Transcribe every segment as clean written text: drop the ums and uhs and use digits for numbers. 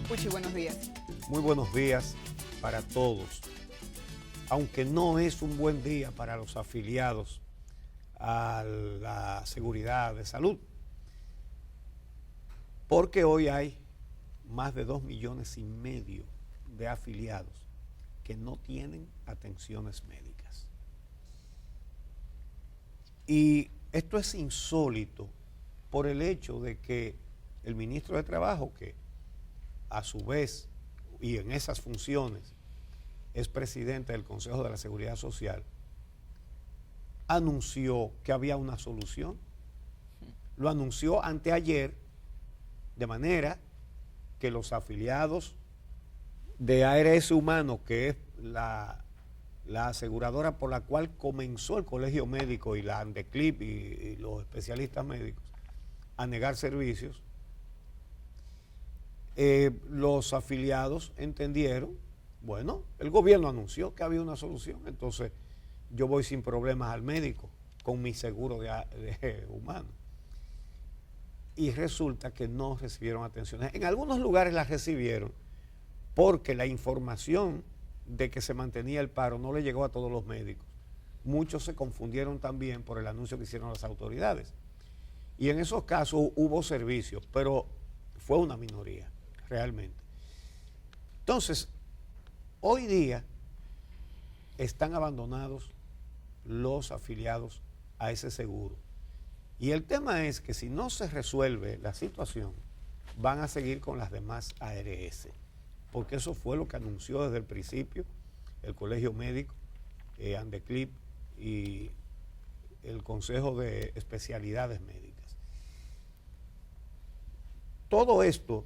Puchi, buenos días. Muy buenos días para todos. Aunque no es un buen día para los afiliados a la seguridad de salud, porque hoy hay más de 2,5 millones de afiliados que no tienen atenciones médicas. Y esto es insólito por el hecho de que el ministro de Trabajo, que a su vez y en esas funciones es presidente del Consejo de la Seguridad Social, anunció que había una solución. Lo anunció anteayer, de manera que los afiliados de ARS Humano, que es la aseguradora por la cual comenzó el Colegio Médico y la Andeclip y los especialistas médicos a negar servicios, los afiliados entendieron, bueno, el gobierno anunció que había una solución, entonces yo voy sin problemas al médico con mi seguro de humano. Y resulta que no recibieron atenciones. En algunos lugares las recibieron porque la información de que se mantenía el paro no le llegó a todos los médicos. Muchos se confundieron también por el anuncio que hicieron las autoridades. Y en esos casos hubo servicios, pero fue una minoría, realmente. Entonces, hoy día están abandonados los afiliados a ese seguro. Y el tema es que si no se resuelve la situación, van a seguir con las demás ARS, porque eso fue lo que anunció desde el principio el Colegio Médico, Andeclip y el Consejo de Especialidades Médicas. Todo esto,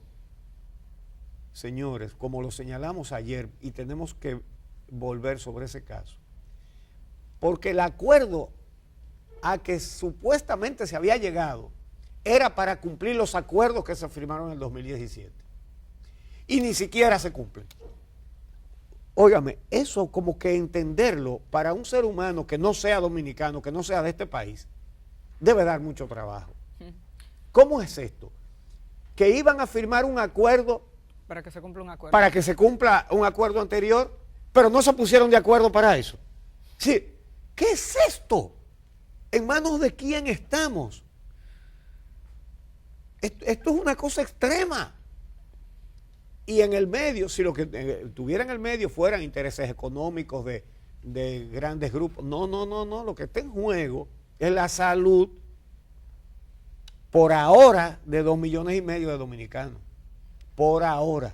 señores, como lo señalamos ayer, y tenemos que volver sobre ese caso, porque el acuerdo a que supuestamente se había llegado era para cumplir los acuerdos que se firmaron en el 2017 y ni siquiera se cumplen. Óigame, eso como que entenderlo para un ser humano que no sea dominicano, que no sea de este país, debe dar mucho trabajo. ¿Cómo es esto? Que iban a firmar un acuerdo para que se cumpla un acuerdo. Para que se cumpla un acuerdo anterior, pero no se pusieron de acuerdo para eso. Sí, ¿qué es esto? ¿En manos de quién estamos? Esto es una cosa extrema. Y en el medio, si lo que tuviera en el medio fueran intereses económicos de grandes grupos, no, lo que está en juego es la salud, por ahora, de 2,5 millones de dominicanos. Por ahora.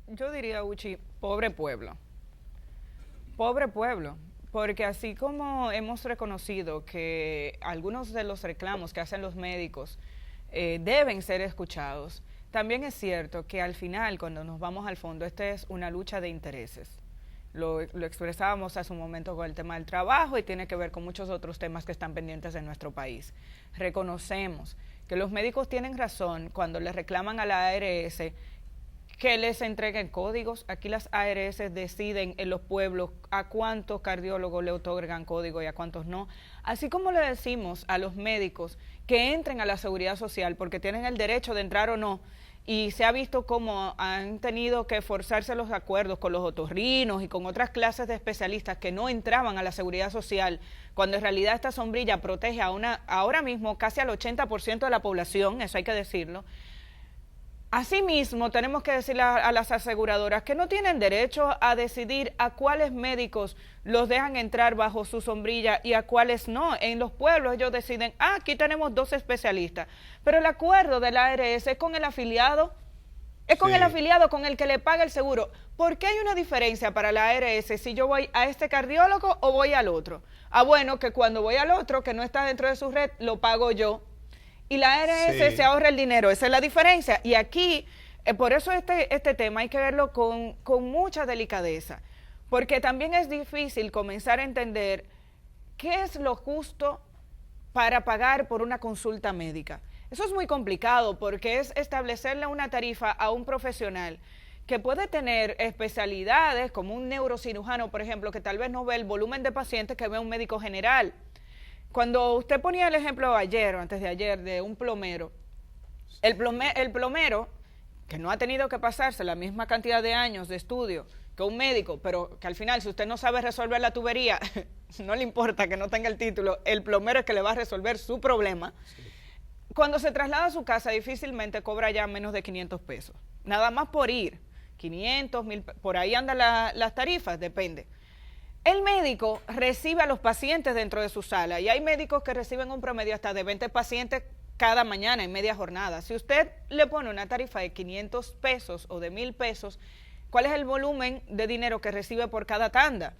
Yo diría, Uchi, pobre pueblo. Pobre pueblo. Porque así como hemos reconocido que algunos de los reclamos que hacen los médicos deben ser escuchados, también es cierto que al final, cuando nos vamos al fondo, esta es una lucha de intereses. Lo expresábamos hace un momento con el tema del trabajo y tiene que ver con muchos otros temas que están pendientes en nuestro país. Reconocemos que los médicos tienen razón cuando les reclaman a la ARS que les entreguen códigos. Aquí las ARS deciden en los pueblos a cuántos cardiólogos le otorgan código y a cuántos no. Así como le decimos a los médicos que entren a la seguridad social porque tienen el derecho de entrar o no, y se ha visto cómo han tenido que forzarse los acuerdos con los otorrinos y con otras clases de especialistas que no entraban a la seguridad social, cuando en realidad esta sombrilla protege ahora mismo casi al 80% de la población, eso hay que decirlo. Asimismo, tenemos que decirle a las aseguradoras que no tienen derecho a decidir a cuáles médicos los dejan entrar bajo su sombrilla y a cuáles no. En los pueblos ellos deciden, aquí tenemos 2 especialistas, pero el acuerdo de la ARS es con el afiliado, es con el afiliado con el que le paga el seguro. ¿Por qué hay una diferencia para la ARS si yo voy a este cardiólogo o voy al otro? Bueno, que cuando voy al otro, que no está dentro de su red, lo pago yo. Y la ARS se ahorra el dinero, esa es la diferencia. Y aquí, por eso este tema hay que verlo con mucha delicadeza, porque también es difícil comenzar a entender qué es lo justo para pagar por una consulta médica. Eso es muy complicado porque es establecerle una tarifa a un profesional que puede tener especialidades como un neurocirujano, por ejemplo, que tal vez no ve el volumen de pacientes que ve un médico general. Cuando usted ponía el ejemplo ayer o antes de ayer de un plomero, el plomero que no ha tenido que pasarse la misma cantidad de años de estudio que un médico, pero que al final, si usted no sabe resolver la tubería, no le importa que no tenga el título, el plomero es que le va a resolver su problema. Sí. Cuando se traslada a su casa, difícilmente cobra ya menos de 500 pesos. Nada más por ir, 500, 1000, por ahí andan las tarifas, depende. El médico recibe a los pacientes dentro de su sala y hay médicos que reciben un promedio hasta de 20 pacientes cada mañana en media jornada. Si usted le pone una tarifa de 500 pesos o de 1000 pesos, ¿cuál es el volumen de dinero que recibe por cada tanda?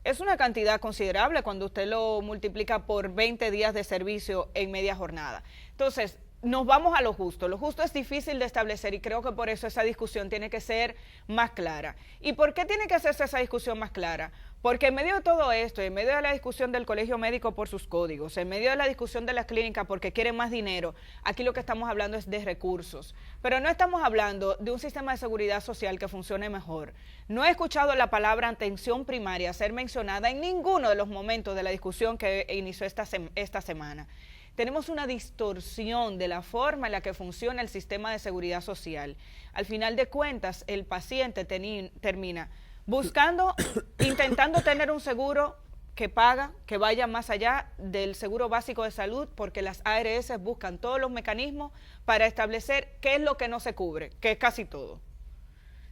Es una cantidad considerable cuando usted lo multiplica por 20 días de servicio en media jornada. Entonces, nos vamos a lo justo. Lo justo es difícil de establecer y creo que por eso esa discusión tiene que ser más clara. ¿Y por qué tiene que hacerse esa discusión más clara? Porque en medio de todo esto, en medio de la discusión del colegio médico por sus códigos, en medio de la discusión de las clínicas porque quieren más dinero, aquí lo que estamos hablando es de recursos. Pero no estamos hablando de un sistema de seguridad social que funcione mejor. No he escuchado la palabra atención primaria ser mencionada en ninguno de los momentos de la discusión que inició esta semana. Tenemos una distorsión de la forma en la que funciona el sistema de seguridad social. Al final de cuentas, el paciente termina buscando, intentando tener un seguro que paga, que vaya más allá del seguro básico de salud, porque las ARS buscan todos los mecanismos para establecer qué es lo que no se cubre, que es casi todo.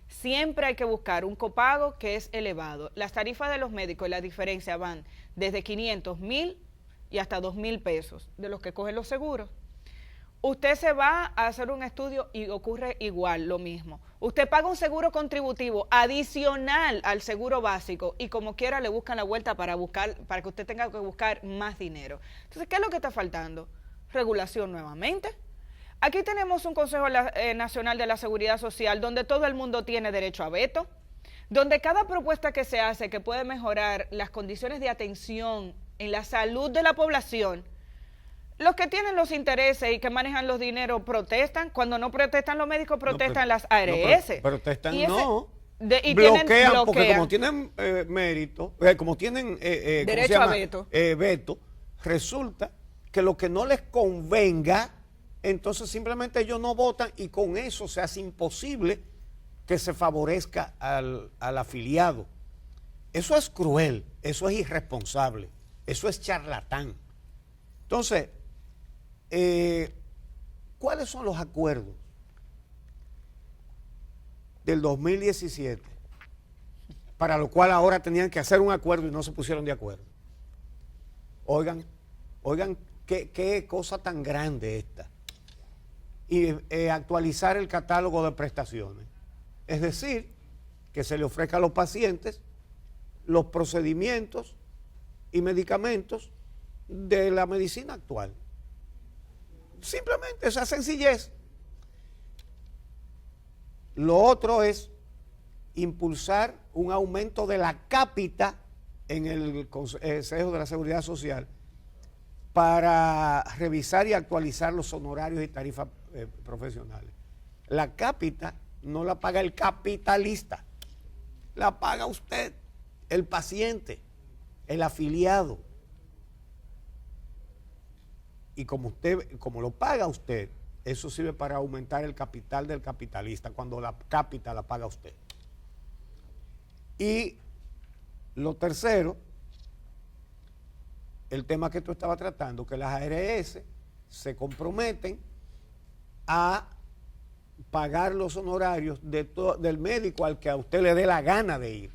Siempre hay que buscar un copago que es elevado. Las tarifas de los médicos y la diferencia van desde 500, 1000 y hasta 2000 pesos de los que cogen los seguros. Usted se va a hacer un estudio y ocurre igual, lo mismo. Usted paga un seguro contributivo adicional al seguro básico y como quiera le buscan la vuelta para que usted tenga que buscar más dinero. Entonces, ¿qué es lo que está faltando? Regulación nuevamente. Aquí tenemos un Consejo Nacional de la Seguridad Social donde todo el mundo tiene derecho a veto, donde cada propuesta que se hace que puede mejorar las condiciones de atención en la salud de la población, los que tienen los intereses y que manejan los dineros protestan. Cuando no protestan los médicos, protestan las ARS. Protestan bloquean, porque como tienen mérito, como tienen derecho a veto. Veto, resulta que lo que no les convenga, entonces simplemente ellos no votan y con eso se hace imposible que se favorezca al afiliado. Eso es cruel, eso es irresponsable, eso es charlatán. Entonces, ¿cuáles son los acuerdos del 2017 para lo cual ahora tenían que hacer un acuerdo y no se pusieron de acuerdo? Oigan qué cosa tan grande esta. Y actualizar el catálogo de prestaciones. Es decir, que se le ofrezca a los pacientes los procedimientos y medicamentos de la medicina actual. Simplemente esa sencillez. Lo otro es impulsar un aumento de la cápita en el Consejo de la Seguridad Social para revisar y actualizar los honorarios y tarifas profesionales. La cápita no la paga el capitalista, la paga usted, el paciente, el afiliado. Y como lo paga usted, eso sirve para aumentar el capital del capitalista, cuando la cápita la paga usted. Y lo tercero, el tema que tú estabas tratando, que las ARS se comprometen a pagar los honorarios del médico al que a usted le dé la gana de ir,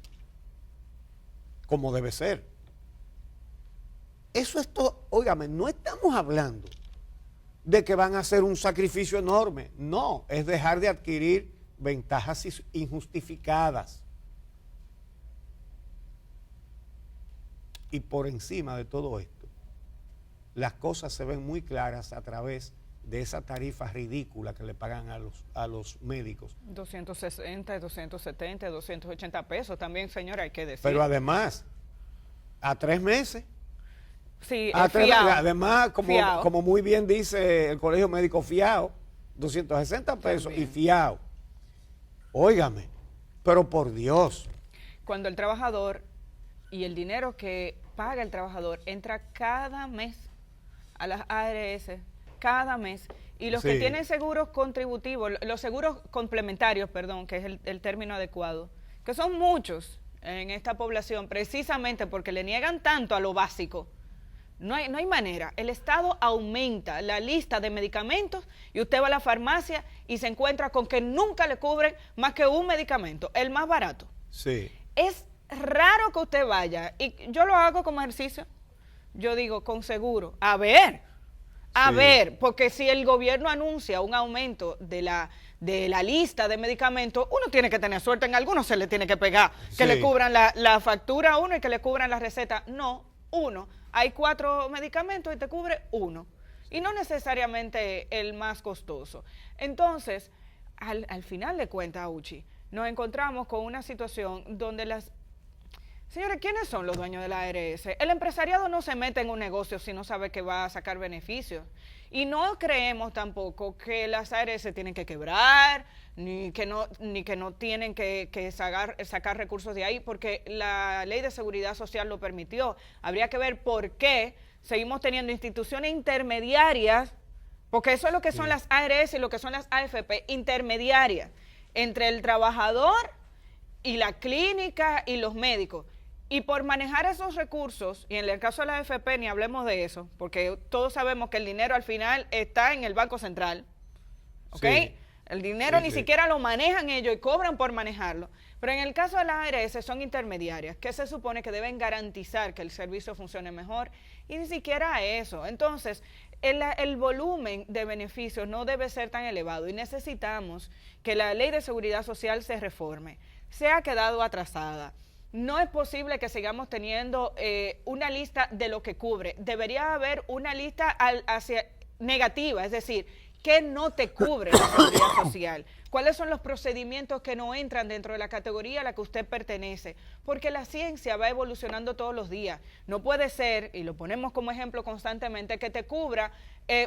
como debe ser. Eso es todo. Óigame, no estamos hablando de que van a hacer un sacrificio enorme. No, es dejar de adquirir ventajas injustificadas. Y por encima de todo esto, las cosas se ven muy claras a través de esa tarifa ridícula que le pagan a los médicos. 260, 270, 280 pesos también, señora, hay que decir. Pero además, a 3 meses. Sí, además, como muy bien dice el Colegio Médico, fiado, 260 pesos también. Y fiado. Óigame, pero por Dios. Cuando el trabajador y el dinero que paga el trabajador entra cada mes a las ARS, cada mes, Y los Sí. que tienen seguros contributivos, los seguros complementarios, perdón, que es el término adecuado, que son muchos en esta población, precisamente porque le niegan tanto a lo básico. No hay manera. El Estado aumenta la lista de medicamentos y usted va a la farmacia y se encuentra con que nunca le cubren más que un medicamento, el más barato. Sí. Es raro que usted vaya, y yo lo hago como ejercicio, yo digo, con seguro, a ver, Sí. porque si el gobierno anuncia un aumento de la lista de medicamentos, uno tiene que tener suerte, en algunos se le tiene que pegar, que Sí. le cubran la factura a uno y que le cubran la receta. No, uno. Hay 4 medicamentos y te cubre uno. Y no necesariamente el más costoso. Entonces, al final de cuentas, Uchi, nos encontramos con una situación donde las... Señores, ¿quiénes son los dueños de la ARS? El empresariado no se mete en un negocio si no sabe que va a sacar beneficios. Y no creemos tampoco que las ARS tienen que quebrar, ni que no tienen que sacar recursos de ahí, porque la ley de seguridad social lo permitió. Habría que ver por qué seguimos teniendo instituciones intermediarias, porque eso es lo que son las ARS y lo que son las AFP, intermediarias, entre el trabajador y la clínica y los médicos. Y por manejar esos recursos, y en el caso de la AFP ni hablemos de eso, porque todos sabemos que el dinero al final está en el Banco Central, ¿ok? Sí. El dinero Sí, ni sí. siquiera lo manejan ellos y cobran por manejarlo. Pero en el caso de las ARS son intermediarias, que se supone que deben garantizar que el servicio funcione mejor, y ni siquiera eso. Entonces, el volumen de beneficios no debe ser tan elevado y necesitamos que la ley de seguridad social se reforme. Se ha quedado atrasada. No es posible que sigamos teniendo una lista de lo que cubre. Debería haber una lista hacia negativa, es decir, ¿qué no te cubre la seguridad social? ¿Cuáles son los procedimientos que no entran dentro de la categoría a la que usted pertenece? Porque la ciencia va evolucionando todos los días. No puede ser, y lo ponemos como ejemplo constantemente, que te cubra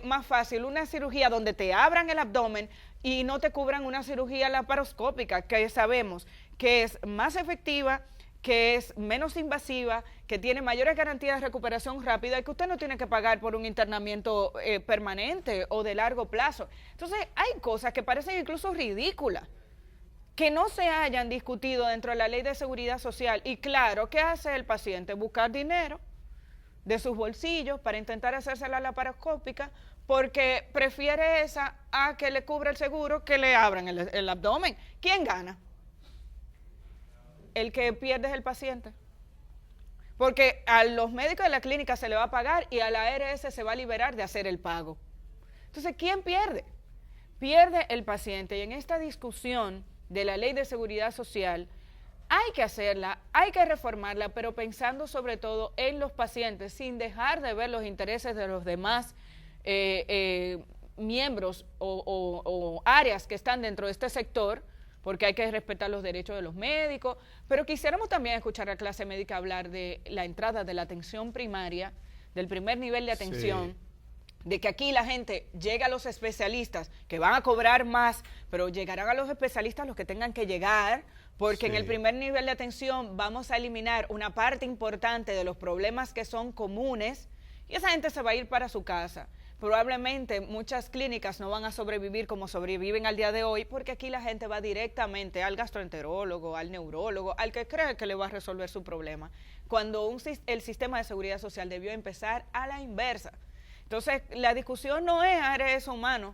más fácil una cirugía donde te abran el abdomen y no te cubran una cirugía laparoscópica, que sabemos que es más efectiva, que es menos invasiva, que tiene mayores garantías de recuperación rápida y que usted no tiene que pagar por un internamiento permanente o de largo plazo. Entonces, hay cosas que parecen incluso ridículas, que no se hayan discutido dentro de la ley de seguridad social. Y claro, ¿qué hace el paciente? Buscar dinero de sus bolsillos para intentar hacerse la laparoscópica, porque prefiere esa a que le cubra el seguro que le abran el abdomen. ¿Quién gana? El que pierde es el paciente. Porque a los médicos de la clínica se le va a pagar y a la ARS se va a liberar de hacer el pago. Entonces, ¿quién pierde? Pierde el paciente. Y en esta discusión de la ley de seguridad social, hay que hacerla, hay que reformarla, pero pensando sobre todo en los pacientes, sin dejar de ver los intereses de los demás miembros o áreas que están dentro de este sector, porque hay que respetar los derechos de los médicos, pero quisiéramos también escuchar a clase médica hablar de la entrada de la atención primaria, del primer nivel de atención, de que aquí la gente llega a los especialistas, que van a cobrar más, pero llegarán a los especialistas los que tengan que llegar, porque en el primer nivel de atención vamos a eliminar una parte importante de los problemas que son comunes, y esa gente se va a ir para su casa. Probablemente muchas clínicas no van a sobrevivir como sobreviven al día de hoy, porque aquí la gente va directamente al gastroenterólogo, al neurólogo, al que cree que le va a resolver su problema, cuando el sistema de seguridad social debió empezar a la inversa. Entonces, la discusión no es ARS humano.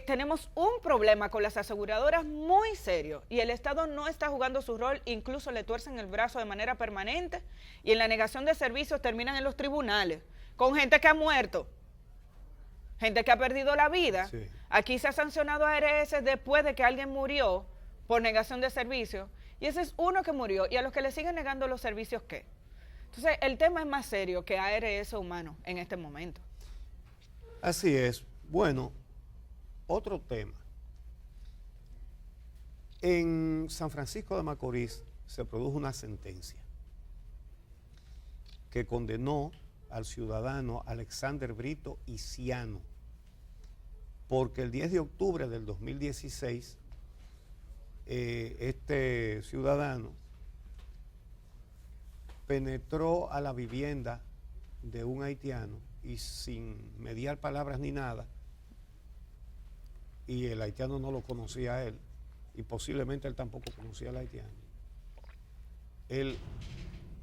Tenemos un problema con las aseguradoras muy serio y el Estado no está jugando su rol, incluso le tuercen el brazo de manera permanente y en la negación de servicios terminan en los tribunales, con gente que ha muerto, gente que ha perdido la vida. Sí. Aquí se ha sancionado a ARS después de que alguien murió por negación de servicios y ese es uno que murió, y a los que le siguen negando los servicios, ¿qué? Entonces, el tema es más serio que ARS humano en este momento. Así es. Bueno, otro tema. En San Francisco de Macorís se produjo una sentencia que condenó al ciudadano Alexander Brito Iciano, porque el 10 de octubre del 2016 este ciudadano penetró a la vivienda de un haitiano y sin mediar palabras ni nada, y el haitiano no lo conocía a él, y posiblemente él tampoco conocía al haitiano, él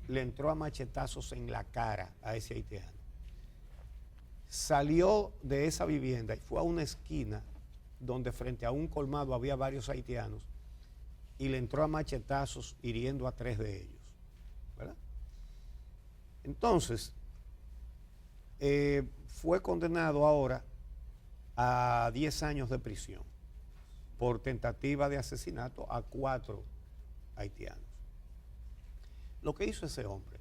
le entró a machetazos en la cara a ese haitiano. Salió de esa vivienda y fue a una esquina donde frente a un colmado había varios haitianos y le entró a machetazos hiriendo a 3 de ellos, ¿verdad? Entonces, fue condenado ahora a 10 años de prisión por tentativa de asesinato a 4 haitianos. Lo que hizo ese hombre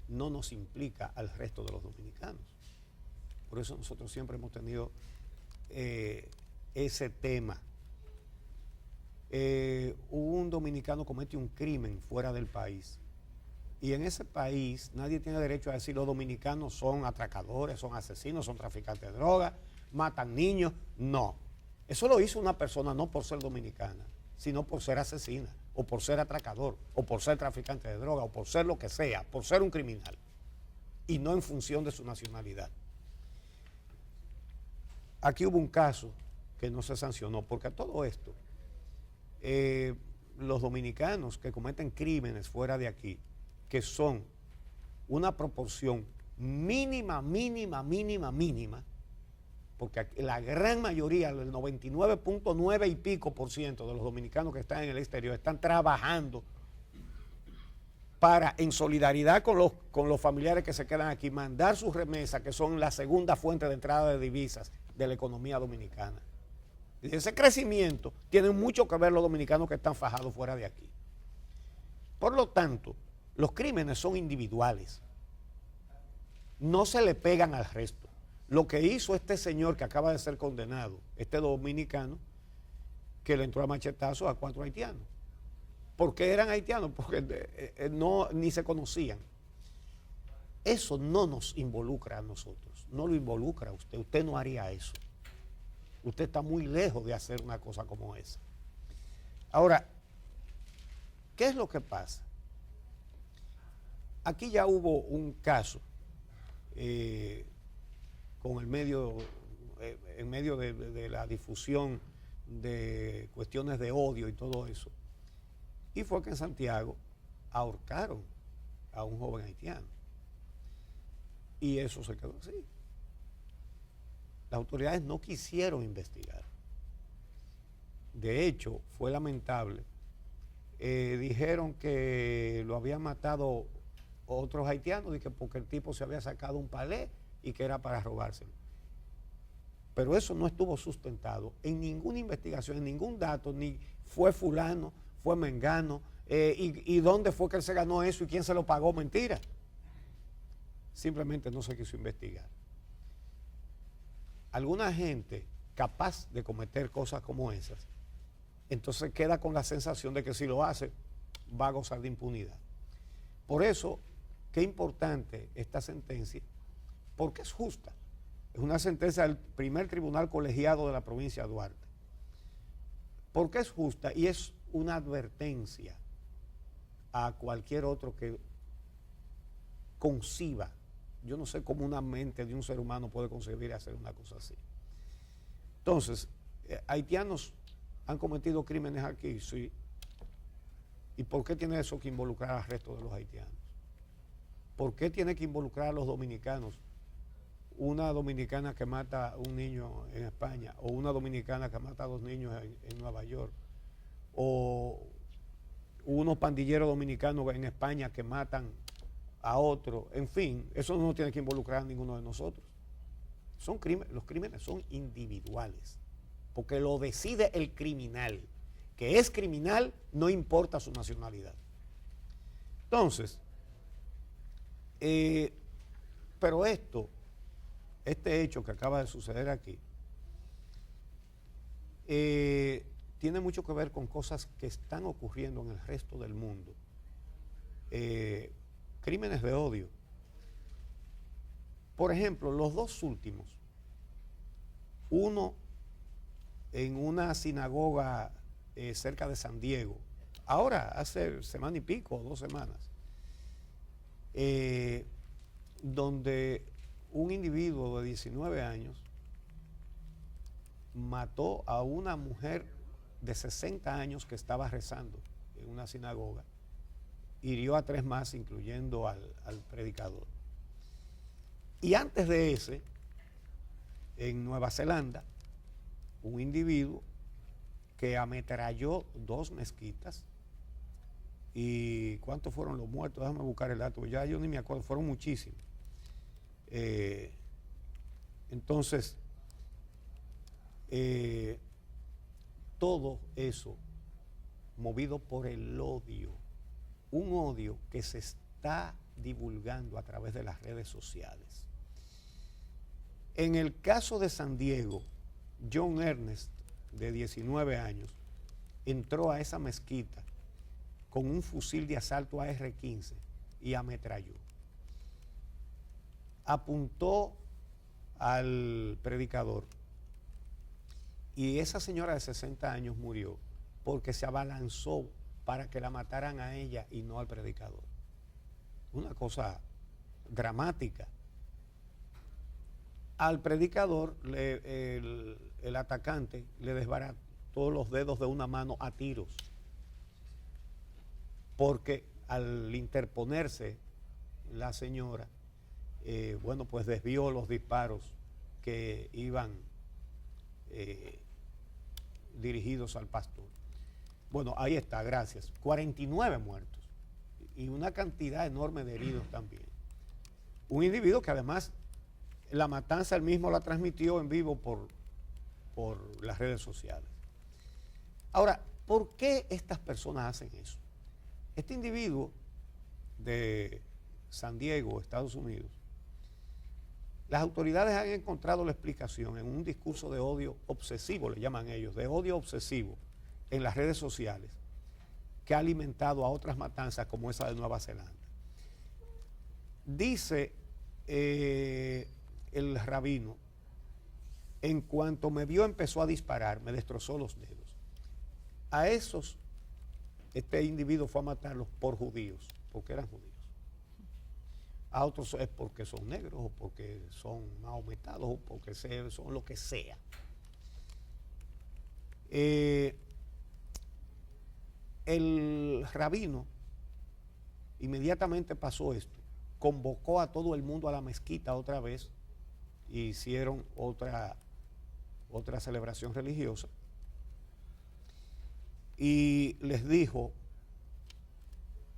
no nos implica al resto de los dominicanos. Por eso nosotros siempre hemos tenido ese tema. Un dominicano comete un crimen fuera del país y en ese país nadie tiene derecho a decir los dominicanos son atracadores, son asesinos, son traficantes de drogas, matan niños. No, eso lo hizo una persona no por ser dominicana, sino por ser asesina, o por ser atracador, o por ser traficante de droga, o por ser lo que sea, por ser un criminal, y no en función de su nacionalidad. Aquí hubo un caso que no se sancionó, porque a todo esto, los dominicanos que cometen crímenes fuera de aquí, que son una proporción mínima, porque la gran mayoría, el 99.9 y pico % de los dominicanos que están en el exterior están trabajando para, en solidaridad con los familiares que se quedan aquí, mandar sus remesas, que son la segunda fuente de entrada de divisas de la economía dominicana. Y ese crecimiento tiene mucho que ver los dominicanos que están fajados fuera de aquí. Por lo tanto, los crímenes son individuales. No se le pegan al resto. Lo que hizo este señor que acaba de ser condenado, este dominicano, que le entró a machetazos a 4 haitianos. ¿Por qué eran haitianos? Porque ni se conocían. Eso no nos involucra a nosotros, no lo involucra a usted. Usted no haría eso. Usted está muy lejos de hacer una cosa como esa. Ahora, ¿qué es lo que pasa? Aquí ya hubo un caso con el medio, en medio de la difusión de cuestiones de odio y todo eso. Y fue que en Santiago ahorcaron a un joven haitiano. Y eso se quedó así. Las autoridades no quisieron investigar. De hecho, fue lamentable. Dijeron que lo habían matado otros haitianos y que porque el tipo se había sacado un palé y que era para robárselo. Pero eso no estuvo sustentado en ninguna investigación, en ningún dato, ni fue fulano, fue mengano, y dónde fue que él se ganó eso y quién se lo pagó. Mentira. Simplemente no se quiso investigar. Alguna gente capaz de cometer cosas como esas, entonces queda con la sensación de que si lo hace, va a gozar de impunidad. Por eso, qué importante esta sentencia, porque es justa. Es una sentencia del primer tribunal colegiado de la provincia de Duarte. Porque es justa y es una advertencia a cualquier otro que conciba. Yo no sé cómo una mente de un ser humano puede concebir hacer una cosa así. Entonces, haitianos han cometido crímenes aquí, sí. ¿Y por qué tiene eso que involucrar al resto de los haitianos? ¿Por qué tiene que involucrar a los dominicanos? Una dominicana que mata a un niño en España, o una dominicana que mata a 2 niños en Nueva York, o unos pandilleros dominicanos en España que matan a otro. En fin, eso no tiene que involucrar a ninguno de nosotros. Los crímenes son individuales, porque lo decide el criminal. Que es criminal, no importa su nacionalidad. Entonces, pero este hecho que acaba de suceder aquí, tiene mucho que ver con cosas que están ocurriendo en el resto del mundo. Crímenes de odio. Por ejemplo, los 2 últimos. Uno en una sinagoga cerca de San Diego, ahora hace semana y pico, 2 semanas, donde un individuo de 19 años mató a una mujer de 60 años que estaba rezando en una sinagoga, hirió a 3 más, incluyendo al predicador. Y antes de ese, en Nueva Zelanda, un individuo que ametralló 2 mezquitas. ¿Y cuántos fueron los muertos? Déjame buscar el dato, ya yo ni me acuerdo, fueron muchísimos. Entonces, todo eso movido por el odio, un odio que se está divulgando a través de las redes sociales. En el caso de San Diego, John Ernest, de 19 años, entró a esa mezquita con un fusil de asalto AR-15 y ametralló. Apuntó al predicador y esa señora de 60 años murió porque se abalanzó para que la mataran a ella y no al predicador. Una cosa dramática. Al predicador, el atacante le desbarató todos los dedos de una mano a tiros, porque al interponerse la señora, bueno, pues desvió los disparos que iban dirigidos al pastor. Bueno, ahí está, gracias. 49 muertos y una cantidad enorme de heridos también. Un individuo que además la matanza él mismo la transmitió en vivo por las redes sociales. Ahora, ¿por qué estas personas hacen eso? Este individuo de San Diego, Estados Unidos, las autoridades han encontrado la explicación en un discurso de odio obsesivo, le llaman ellos, de odio obsesivo en las redes sociales, que ha alimentado a otras matanzas como esa de Nueva Zelanda. Dice el rabino, en cuanto me vio empezó a disparar, me destrozó los dedos. A esos, este individuo fue a matarlos por judíos, porque eran judíos. A otros es porque son negros, o porque son mahometados, o porque son lo que sea. El rabino inmediatamente pasó esto, convocó a todo el mundo a la mezquita otra vez, y hicieron otra celebración religiosa, y les dijo: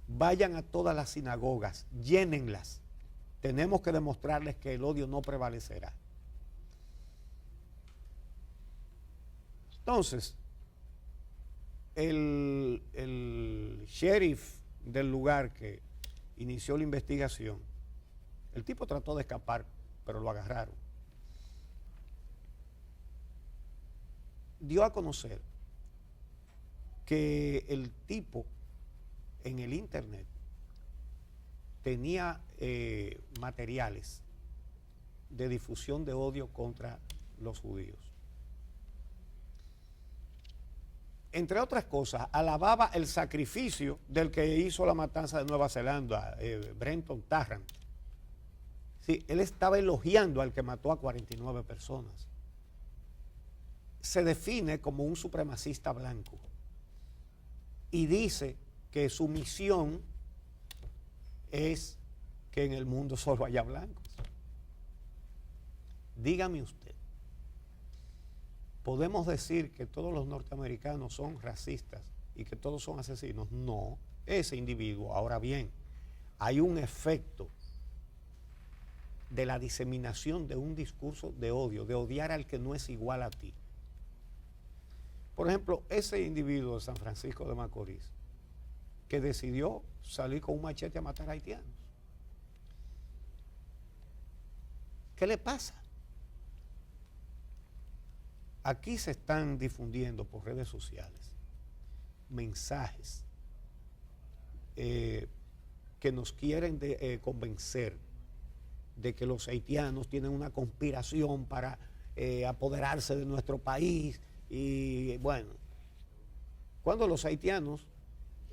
vayan a todas las sinagogas, llénenlas, tenemos que demostrarles que el odio no prevalecerá. Entonces, el sheriff del lugar que inició la investigación, el tipo trató de escapar, pero lo agarraron. Dio a conocer que el tipo en el internet tenía materiales de difusión de odio contra los judíos. Entre otras cosas, alababa el sacrificio del que hizo la matanza de Nueva Zelanda, Brenton Tarrant. Sí, él estaba elogiando al que mató a 49 personas. Se define como un supremacista blanco y dice que su misión es que en el mundo solo haya blancos. Dígame usted, ¿podemos decir que todos los norteamericanos son racistas y que todos son asesinos? No, ese individuo. Ahora bien, hay un efecto de la diseminación de un discurso de odio, de odiar al que no es igual a ti. Por ejemplo, ese individuo de San Francisco de Macorís que decidió salir con un machete a matar a haitianos. ¿Qué le pasa? Aquí se están difundiendo por redes sociales mensajes que nos quieren convencer de que los haitianos tienen una conspiración para apoderarse de nuestro país. Y bueno, cuando los haitianos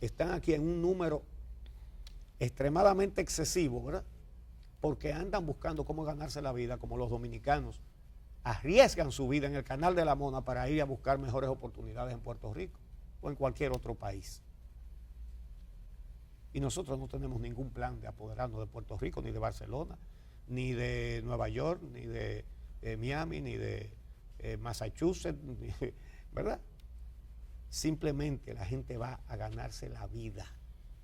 están aquí en un número extremadamente excesivo, ¿verdad? Porque andan buscando cómo ganarse la vida, como los dominicanos arriesgan su vida en el Canal de la Mona para ir a buscar mejores oportunidades en Puerto Rico o en cualquier otro país. Y nosotros no tenemos ningún plan de apoderarnos de Puerto Rico, ni de Barcelona, ni de Nueva York, ni de Miami, ni de Massachusetts, ¿verdad? Simplemente la gente va a ganarse la vida,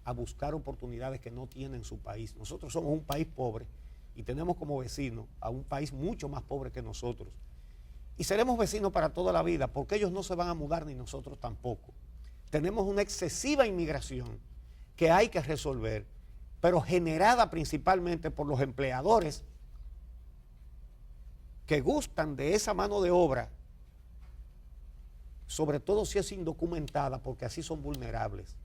a buscar oportunidades que no tiene en su país. Nosotros somos un país pobre y tenemos como vecino a un país mucho más pobre que nosotros. Y seremos vecinos para toda la vida, porque ellos no se van a mudar ni nosotros tampoco. Tenemos una excesiva inmigración que hay que resolver, pero generada principalmente por los empleadores que gustan de esa mano de obra, sobre todo si es indocumentada, porque así son vulnerables,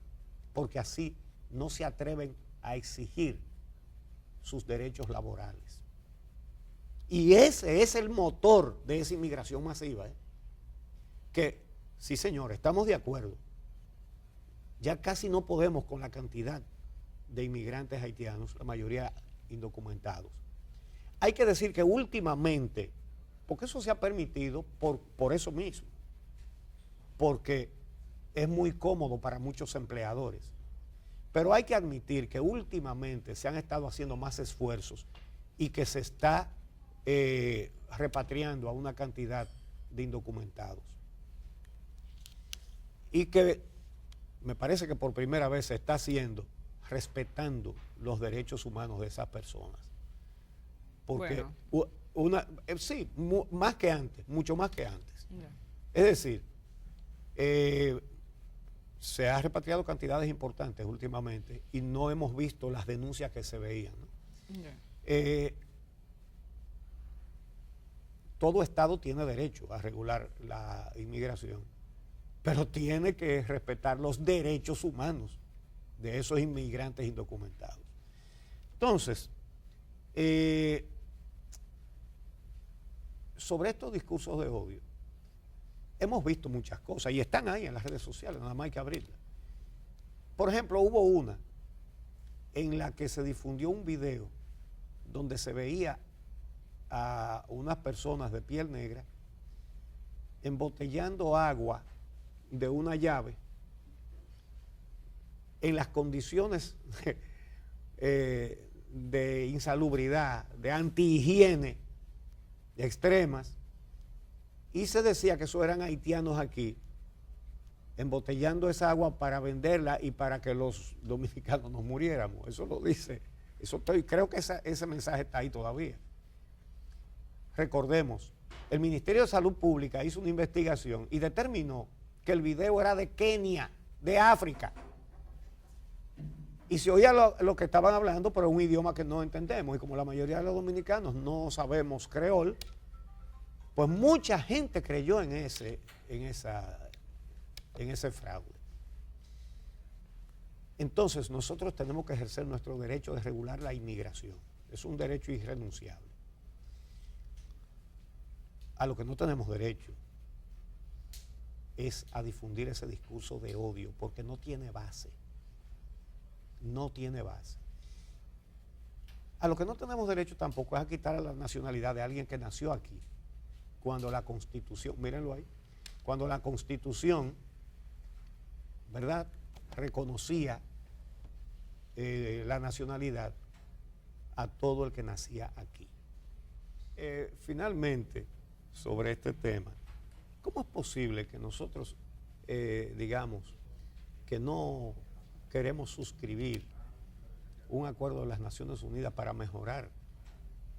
porque así no se atreven a exigir sus derechos laborales. Y ese es el motor de esa inmigración masiva, que, sí señor, estamos de acuerdo, ya casi no podemos con la cantidad de inmigrantes haitianos, la mayoría indocumentados. Hay que decir que últimamente, porque eso se ha permitido por eso mismo, porque es muy cómodo para muchos empleadores, pero hay que admitir que últimamente se han estado haciendo más esfuerzos y que se está repatriando a una cantidad de indocumentados. Y que me parece que por primera vez se está haciendo respetando los derechos humanos de esas personas. Porque sí, más que antes, mucho más que antes. Yeah. Es decir, se ha repatriado cantidades importantes últimamente y no hemos visto las denuncias que se veían, ¿no? Yeah. Todo Estado tiene derecho a regular la inmigración, pero tiene que respetar los derechos humanos de esos inmigrantes indocumentados. Entonces, sobre estos discursos de odio, hemos visto muchas cosas y están ahí en las redes sociales, nada más hay que abrirlas. Por ejemplo, hubo una en la que se difundió un video donde se veía a unas personas de piel negra embotellando agua de una llave en las condiciones de insalubridad, de antihigiene extremas, y se decía que eso eran haitianos aquí embotellando esa agua para venderla y para que los dominicanos nos muriéramos. Eso lo dice, creo que ese mensaje está ahí todavía. Recordemos, el Ministerio de Salud Pública hizo una investigación y determinó que el video era de Kenia, de África. Y se oía lo que estaban hablando, pero es un idioma que no entendemos. Y como la mayoría de los dominicanos no sabemos creol, pues mucha gente creyó en ese fraude. Entonces nosotros tenemos que ejercer nuestro derecho de regular la inmigración. Es un derecho irrenunciable. A lo que no tenemos derecho es a difundir ese discurso de odio, porque no tiene base. No tiene base. A lo que no tenemos derecho tampoco es a quitar la nacionalidad de alguien que nació aquí, cuando la Constitución, mírenlo ahí, cuando la Constitución, ¿verdad?, reconocía la nacionalidad a todo el que nacía aquí. Finalmente, sobre este tema, ¿cómo es posible que nosotros digamos que no queremos suscribir un acuerdo de las Naciones Unidas para mejorar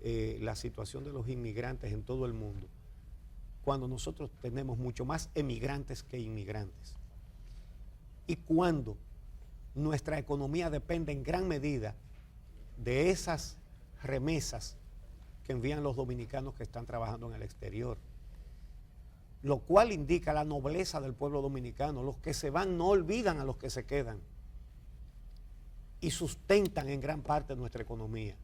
la situación de los inmigrantes en todo el mundo, cuando nosotros tenemos mucho más emigrantes que inmigrantes? Y cuando nuestra economía depende en gran medida de esas remesas que envían los dominicanos que están trabajando en el exterior, lo cual indica la nobleza del pueblo dominicano. Los que se van no olvidan a los que se quedan y sustentan en gran parte nuestra economía.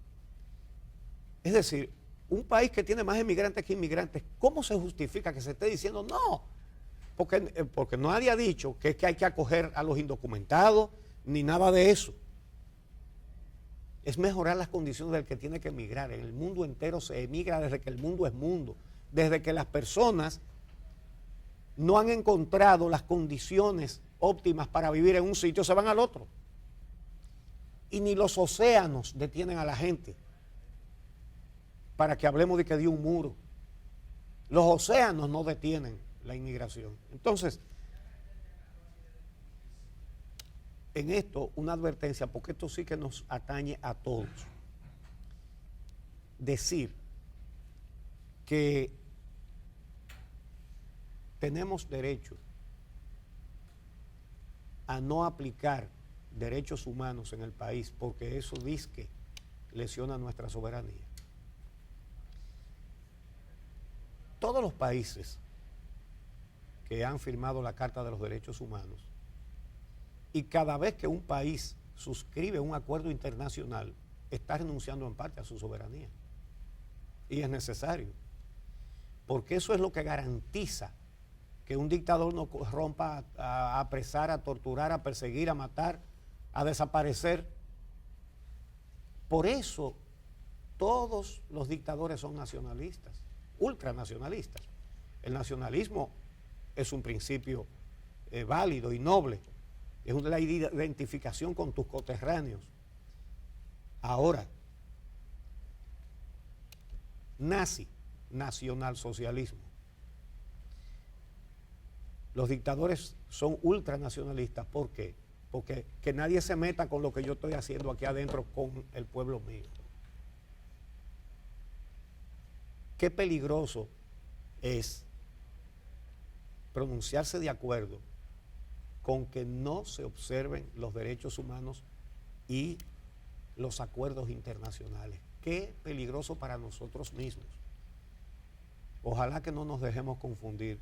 Es decir, un país que tiene más emigrantes que inmigrantes, ¿cómo se justifica que se esté diciendo no? Porque nadie ha dicho que es que hay que acoger a los indocumentados ni nada de eso. Es mejorar las condiciones del que tiene que emigrar. En el mundo entero se emigra desde que el mundo es mundo. desde que las personas no han encontrado las condiciones óptimas para vivir en un sitio, se van al otro. Y ni los océanos detienen a la gente para que hablemos de que dio un muro. Los océanos no detienen la inmigración. Entonces, en esto una advertencia, porque esto sí que nos atañe a todos. Decir que tenemos derecho a no aplicar derechos humanos en el país porque eso dizque lesiona nuestra soberanía. Todos los países que han firmado la Carta de los Derechos Humanos, y cada vez que un país suscribe un acuerdo internacional, está renunciando en parte a su soberanía. Y es necesario, porque eso es lo que garantiza que un dictador no rompa a apresar, a torturar, a perseguir, a matar, a desaparecer. Por eso todos los dictadores son nacionalistas, ultranacionalistas. El nacionalismo es un principio válido y noble, es una identificación con tus coterráneos. Ahora, nacionalsocialismo. Los dictadores son ultranacionalistas. ¿Por qué? Porque que nadie se meta con lo que yo estoy haciendo aquí adentro con el pueblo mío. Qué peligroso es pronunciarse de acuerdo con que no se observen los derechos humanos y los acuerdos internacionales. Qué peligroso para nosotros mismos. Ojalá que no nos dejemos confundir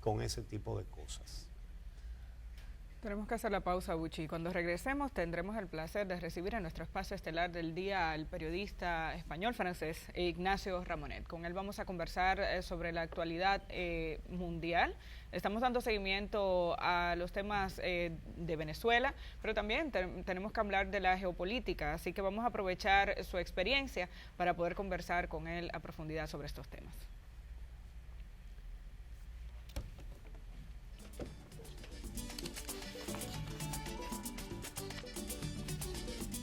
con ese tipo de cosas. Tenemos que hacer la pausa, Buchi. Cuando regresemos tendremos el placer de recibir en nuestro espacio estelar del día al periodista español-francés Ignacio Ramonet. Con él vamos a conversar sobre la actualidad mundial. Estamos dando seguimiento a los temas de Venezuela, pero también tenemos que hablar de la geopolítica, así que vamos a aprovechar su experiencia para poder conversar con él a profundidad sobre estos temas.